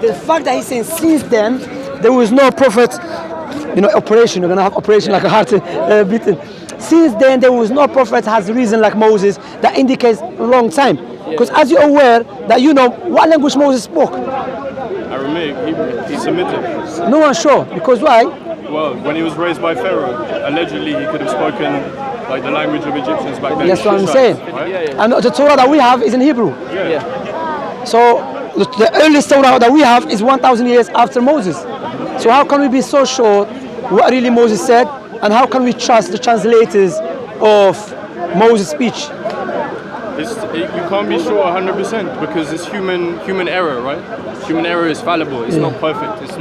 The fact that he's saying since then there was no prophet, operation. You're gonna have operation like a heart beating. Since then there was no prophet has reason like Moses. That indicates a long time. Because as you're aware that what language Moses spoke. Aramaic, Hebrew, Semitic. No one's sure. Because why? Well, when he was raised by Pharaoh, allegedly he could have spoken like the language of Egyptians back then. That's what I'm saying. Right? And the Torah that we have is in Hebrew. So the earliest Torah that we have is 1,000 years after Moses. So how can we be so sure what really Moses said, and how can we trust the translators of Moses' speech? You can't be sure 100% because it's human error, right? Human error is fallible. It's not perfect. It's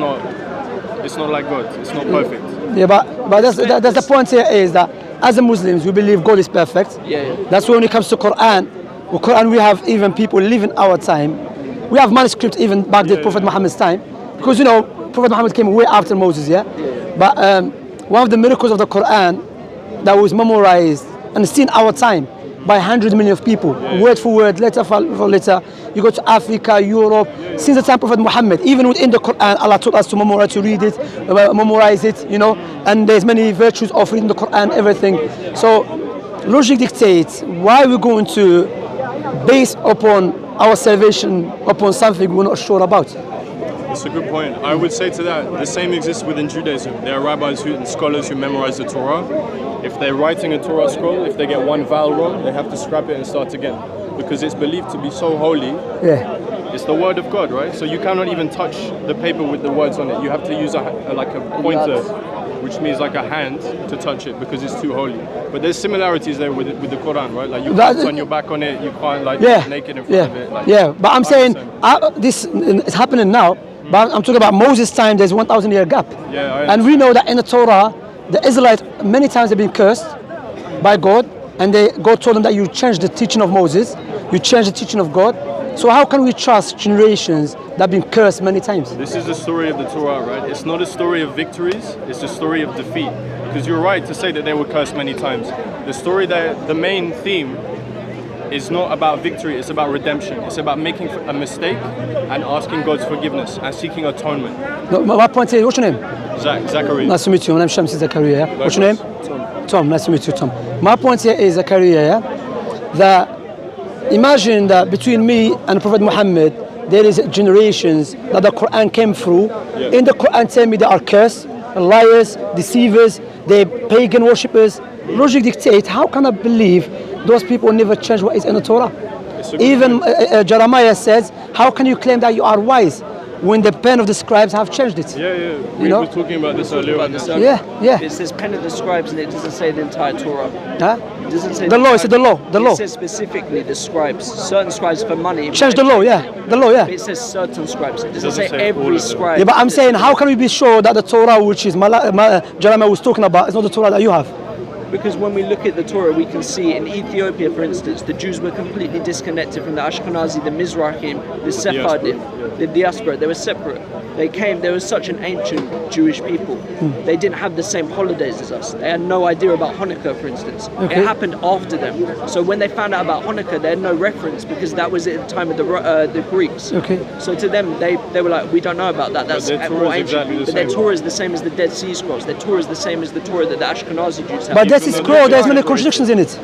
not like God. It's not perfect. Yeah, but that's the point here is that as a Muslims we believe God is perfect. That's why when it comes to Quran, we have even people living our time. We have manuscripts even back to Prophet Muhammad's time, because Prophet Muhammad came way after Moses. But one of the miracles of the Quran that was memorized and seen our time by 100 million of people, word for word, letter for letter. You go to Africa, Europe, since the time of Prophet Muhammad, even within the Quran, Allah told us to memorize, to read it, memorize it, and there's many virtues of reading the Quran, everything. So logic dictates why we're going to base upon our salvation upon something we're not sure about. That's a good point. I would say to that, the same exists within Judaism. There are rabbis and scholars who memorize the Torah. If they're writing a Torah scroll, if they get one vowel wrong, they have to scrap it and start again, because it's believed to be so holy. It's the word of God, right? So you cannot even touch the paper with the words on it. You have to use a pointer, which means like a hand, to touch it because it's too holy. But there's similarities there with the Quran, right? Like you can't turn your back on it, you can't naked in front of it. But I'm saying this is happening now. But I'm talking about Moses' time. There's 1,000 year gap. And we know that in the Torah, the Israelites many times have been cursed by God, and God told them that you change the teaching of Moses, you change the teaching of God. So how can we trust generations that have been cursed many times? This is the story of the Torah, right? It's not a story of victories, it's a story of defeat. Because you're right to say that they were cursed many times. The story that the main theme is not about victory, it's about redemption. It's about making a mistake and asking God's forgiveness and seeking atonement. No, my point is, what's your name? Zachary. Nice to meet you. My name is Shamsi Zakaria. What's your name? Tom. Nice to meet you, Tom. My point here is, Zakaria, that imagine that between me and Prophet Muhammad, there is generations that the Quran came through. In the Quran, tell me they are cursed, liars, deceivers, they're pagan worshippers. Logic dictates, how can I believe those people never change what is in the Torah? Even Jeremiah says, how can you claim that you are wise when the pen of the scribes have changed it? We were talking about this earlier. It says pen of the scribes and it doesn't say the entire Torah. It doesn't say the law. It's the law. It says specifically the scribes. Certain scribes for money. Change the law. The law. It says certain scribes. It doesn't say every scribe. Yeah, but I'm saying, how can we be sure that the Torah, which is Jeremiah was talking about, is not the Torah that you have? Because when we look at the Torah, we can see in Ethiopia, for instance, the Jews were completely disconnected from the Ashkenazi, the Mizrahim, the Sephardim, the diaspora. They were separate. There was such an ancient Jewish people. They didn't have the same holidays as us. They had no idea about Hanukkah, for instance. It happened after them. So when they found out about Hanukkah, they had no reference because that was at the time of the Greeks. So to them, they were like, we don't know about that. That's more ancient. But their Torah is the same as the Dead Sea Scrolls. Their Torah is the same as the Torah that the Ashkenazi Jews have. But Dead Sea Scroll, there's many contradictions in it.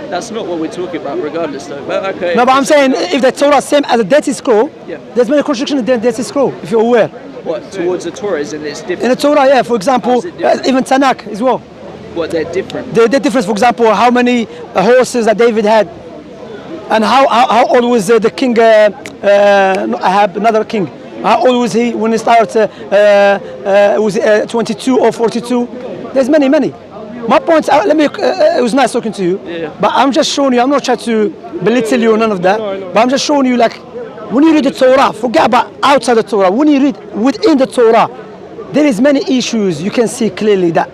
That's not what we're talking about, regardless, though. But okay. No, but I'm saying if the Torah is same as the Dead Sea Scroll, there's many contradictions in the Dead Sea Scroll, if you're aware. What, towards the Torah, isn't it? It's different. In the Torah, for example, even Tanakh as well. What, they're different? They're different, for example, how many horses that David had, and how old was the king, Ahab, another king. How old was he when he started, was 22 or 42? There's many. My point, it was nice talking to you, but I'm just showing you, I'm not trying to belittle you or none of that, but I'm just showing you, like, when you read the Torah, forget about outside the Torah, when you read within the Torah, there is many issues you can see clearly that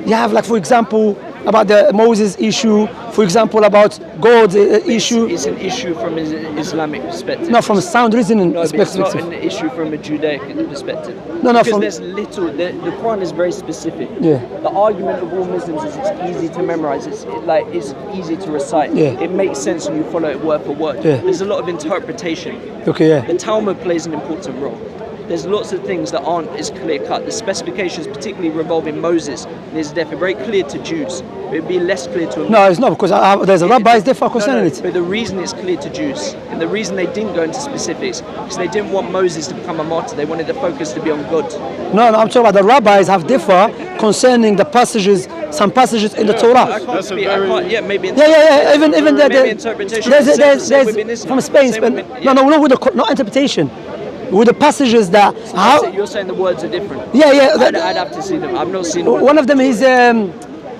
you have, like, for example, about the Moses issue, for example, about God's issue. It's an issue from an Islamic perspective. No, from a sound reasoning No, but it's perspective. not an issue from a Judaic perspective. No, because from there's little. The Quran is very specific. Yeah. The argument of all Muslims is it's easy to memorize. It's easy to recite. Yeah. It makes sense when you follow it word for word. Yeah. There's a lot of interpretation. Okay, yeah. The Talmud plays an important role. There's lots of things that aren't as clear cut. The specifications, particularly revolving Moses and his death, are very clear to Jews. It would be less clear to a No, it's not because there's a rabbis differ concerning it. But the reason it's clear to Jews, and the reason they didn't go into specifics, because they didn't want Moses to become a martyr. They wanted the focus to be on God. No, I'm talking about the rabbis have differ concerning the passages, some passages in the Torah. I can't speak. I can't. Yeah, maybe. Yeah. Even maybe interpretation. There's from Spain. No, not interpretation. With the passages that You're saying the words are different. Yeah. I'd have to see them. I've not seen One of them is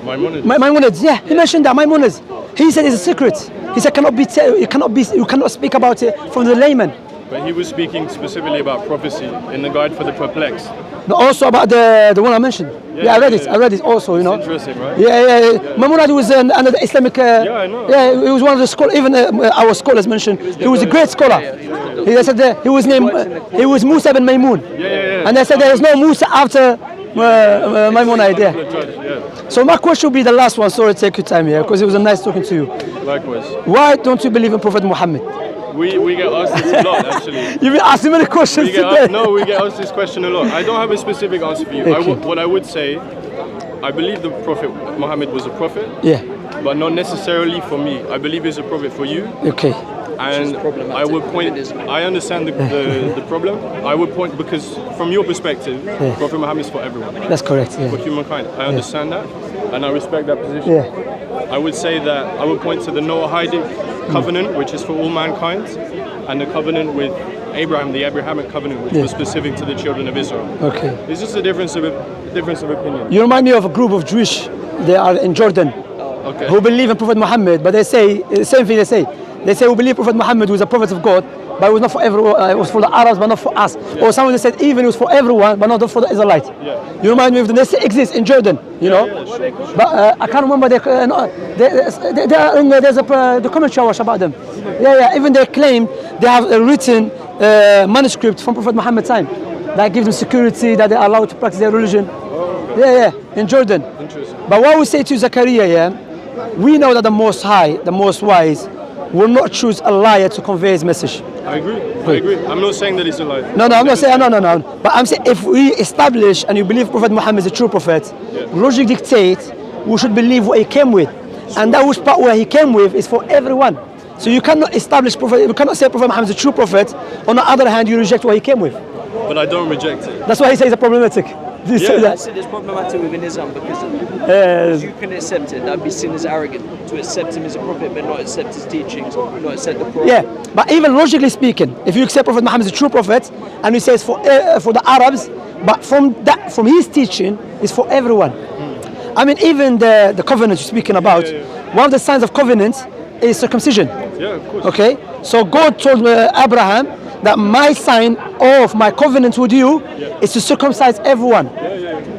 Maimonides. Yeah, he mentioned that Maimonides. He said it's a secret. He said you cannot speak about it from the layman. But he was speaking specifically about prophecy in the Guide for the Perplexed. No, also about the one I mentioned. I read it. I read it also. You know. It's interesting, right? Yeah. Maimonides was under the Islamic. Yeah, I know. Yeah, he was one of the scholars. Even our scholars mentioned he was a great scholar. They said he was named. He was Musa bin Maimun. Yeah. And they said there is no Musa after Maimonides. Yeah. So my question will be the last one. Sorry to take your time here, because it was nice talking to you. Likewise. Why don't you believe in Prophet Muhammad? We get asked this a lot, actually. You've been asking many questions today. We get asked this question a lot. I don't have a specific answer for you. Okay. What I would say, I believe the Prophet Muhammad was a prophet. Yeah. But not necessarily for me. I believe he's a prophet for you. Okay. And I would point. I understand the problem. I would point because from your perspective, Prophet Muhammad is for everyone. That's correct. For humankind. I understand that, and I respect that position. Yeah. I would say that I would point to the Noah-Hyde covenant, which is for all mankind, and the covenant with Abraham, the Abrahamic covenant, which was specific to the children of Israel. Okay. It's just a difference of opinion. You remind me of a group of Jewish. They are in Jordan. Okay. Who believe in Prophet Muhammad, but they say the same thing. They say we believe Prophet Muhammad was a prophet of God, but it was not for everyone. It was for the Arabs, but not for us. Or someone said even it was for everyone, but not for the Israelites. Yeah. You remind me of them. They still exist in Jordan. You know. Sure. But I can't remember. They are in, there's a documentary about them. Yeah. Even they claim they have a written manuscript from Prophet Muhammad's time that gives them security, that they are allowed to practice their religion. Yeah, in Jordan. Interesting. But what we say to Zachariah, we know that the Most High, the Most Wise, will not choose a liar to convey his message. I agree. I'm not saying that he's a liar. No, I'm not saying no. But I'm saying if we establish and you believe Prophet Muhammad is a true prophet, logic dictates we should believe what he came with, and that which part where he came with is for everyone. So you cannot establish prophet. You cannot say Prophet Muhammad is a true prophet. On the other hand, you reject what he came with. But I don't reject it. That's why he says it's problematic. Do you say I that? said it's problematic within Islam because you can accept it. That'd be seen as arrogant to accept him as a prophet, but not accept his teachings, not accept the Quran. Yeah, but even logically speaking, if you accept Prophet Muhammad as a true prophet, and he says for the Arabs, but from his teaching is for everyone. I mean, even the covenant you're speaking about, one of the signs of covenant is circumcision. Yeah, of course. Okay, so God told Abraham that my sign of my covenant with you is to circumcise everyone.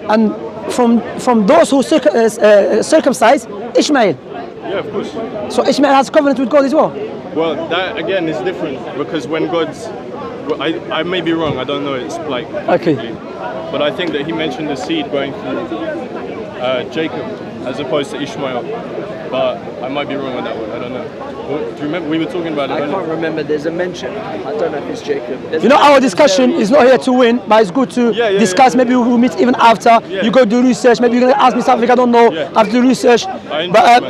And from those who circumcise, Ishmael. Yeah, of course. So Ishmael has covenant with God as well. Well, that again is different because when God's, I may be wrong. I don't know. It's like Okay. but I think that he mentioned the seed going through Jacob as opposed to Ishmael. But I might be wrong on that one. I don't know. Do you remember we were talking about it? I can't remember. There's a mention. I don't know if it's Jacob. You know, our discussion is not here to win, but it's good to discuss. Maybe we'll meet even after. You go do research. Maybe you're gonna ask me something I don't know after the research. But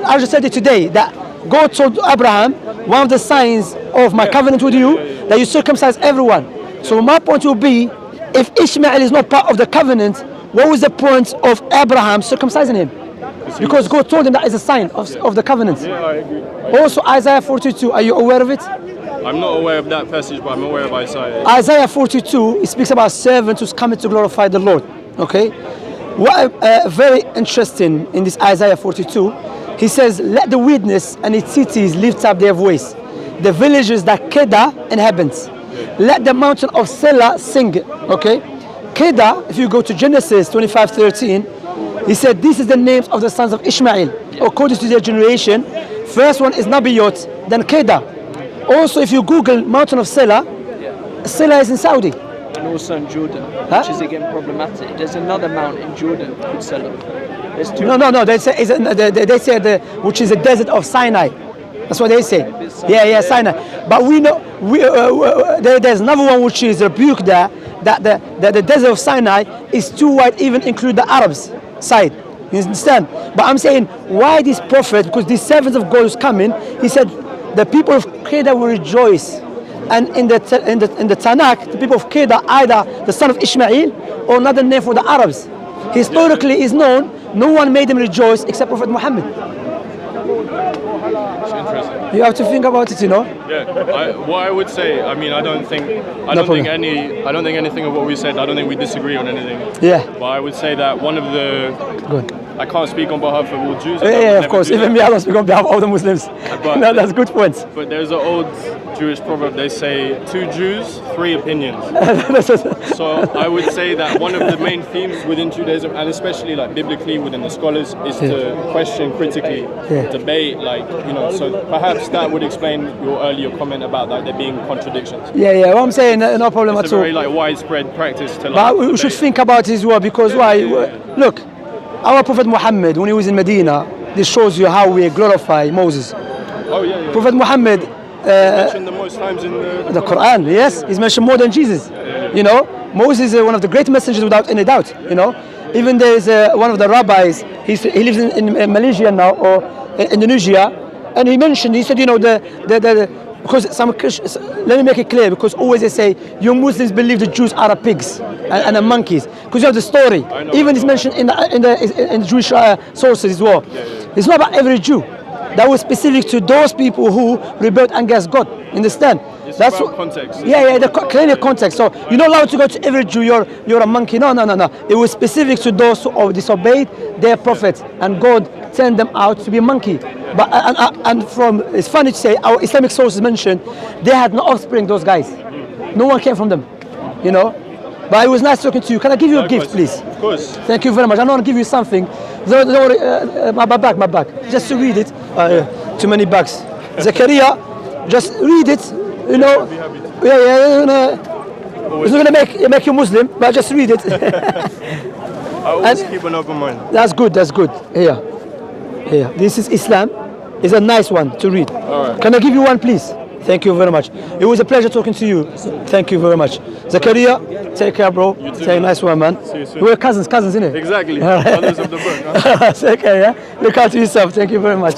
I just said it today that God told Abraham, one of the signs of my covenant with you, that you circumcise everyone. So my point will be, if Ishmael is not part of the covenant, what was the point of Abraham circumcising him? Because God told him that is a sign of the covenant. Yeah, I agree. Also, Isaiah 42, are you aware of it? I'm not aware of that passage, but I'm aware of Isaiah. Isaiah 42, it speaks about servants who's coming to glorify the Lord. Okay? What very interesting in this Isaiah 42, he says, let the wilderness and its cities lift up their voice. The villages that Kedar inhabits. Let the mountain of Selah sing. Okay? Kedar, if you go to Genesis 25:13, He said, this is the names of the sons of Ishmael, according to their generation. First one is Nabiyot, then Kedah. Also, if you Google mountain of Sela, Sela is in Saudi. And also in Jordan, Huh? which is again problematic. There's another mount in Jordan called Selah. There's two. No. They say which is the desert of Sinai. That's what they say. Yeah, Sinai. But we know there's another one which is rebuked there. That the desert of Sinai is too wide, even include the Arabs side. You understand? But I'm saying why this prophet? Because these servants of God is coming. He said the people of Kedah will rejoice. And in the Tanakh, the people of Kedah, either the son of Ishmael or another name for the Arabs. Historically is known, no one made them rejoice except Prophet Muhammad. It's interesting. You have to think about it, you know. Yeah. What I would say, I mean, I don't think anything of what we said. I don't think we disagree on anything. Yeah. But I would say that one of the. Good. I can't speak on behalf of all Jews. Yeah, of course. Even me, I don't speak on behalf of all the Muslims. But- No, that's good points. But there's an old Jewish proverb. They say 2 Jews, 3 opinions. So I would say that one of the main themes within Judaism, and especially like biblically within the scholars, is to question critically, debate, like, you know. So perhaps that would explain your earlier comment about like there being contradictions. Yeah. What I'm saying, no problem It's at a all. very like widespread practice to like. But we should debate. think about it as well, because why? Look, our Prophet Muhammad, when he was in Medina, this shows you how we glorify Moses. Oh yeah. Prophet Muhammad, Mentioned the most times in the Quran, yes, he's mentioned more than Jesus. You know, Moses is one of the great messengers without any doubt. You know, even there is one of the rabbis. He lives in Malaysia now or in Indonesia, and he mentioned. He said, you know, because some Christians, let me make it clear, because always they say you Muslims believe the Jews are pigs and monkeys, because you have the story. Even it's mentioned in the Jewish sources as well. It's not about every Jew. That was specific to those people who rebelled against God. Understand? It's That's about what, context. clearly context. So you're not allowed to go to every Jew. You're a monkey. No. It was specific to those who disobeyed their prophet, and God turned them out to be a monkey. But and from it's funny to say our Islamic sources mention they had no offspring. Those guys, no one came from them. You know. But it was nice talking to you. Can I give you a gift, please? Of course. Thank you very much. I want to give you something. Don't worry, my bag. Just to read it. Too many bags. Zakaria, just read it. You know. It's not gonna make you Muslim, but just read it. I always keep an open mind. That's good. Here. This is Islam. It's a nice one to read. All right. Can I give you one, please? Thank you very much. It was a pleasure talking to you. Thank you very much. Zakaria, take care, bro. You too, Take a nice one, man. See you soon. We're cousins, isn't it? Exactly. Brothers of the book. Huh? Take care, yeah? Look after yourself. Thank you very much.